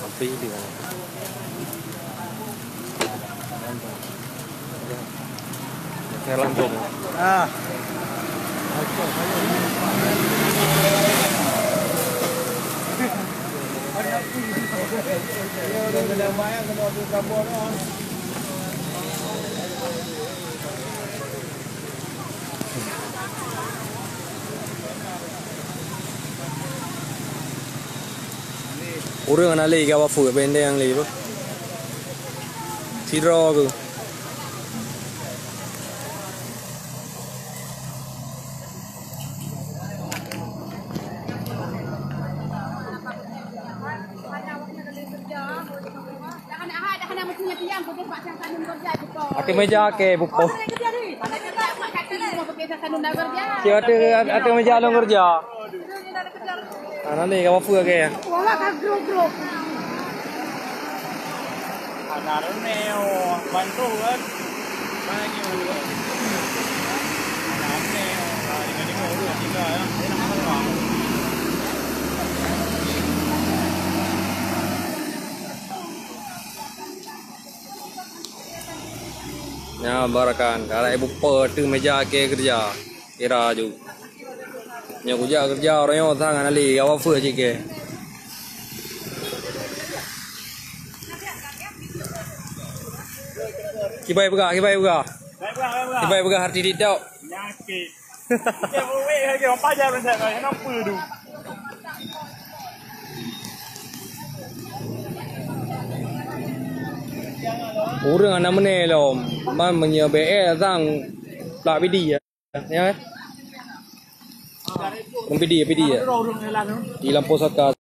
Api dia. Saya langsung. Ah. Orang nak lagi apa food benda yang lagi tu. Sidro tu. Ada meja ke buku. Ada meja long kerja. Nanti kamu apa ke? Ada neo bantu kan. Banyak juga. Ada neo. Ini dua tiga ya. Ini nama apa? Ya barakan. Kalau ibu tu meja ke kerja. Kira ju. Nya kerja orang yang tangan ali apa fu je ke. Kibai buka. Kibai buka harti di tau. Nyakit. Dia boleh lagi orang pajar macam ni. Kenapa tu? Orang anak mana lom. Man menyebab sang pelak pidi ya. Ya. Pidi ya. Di lampu saka.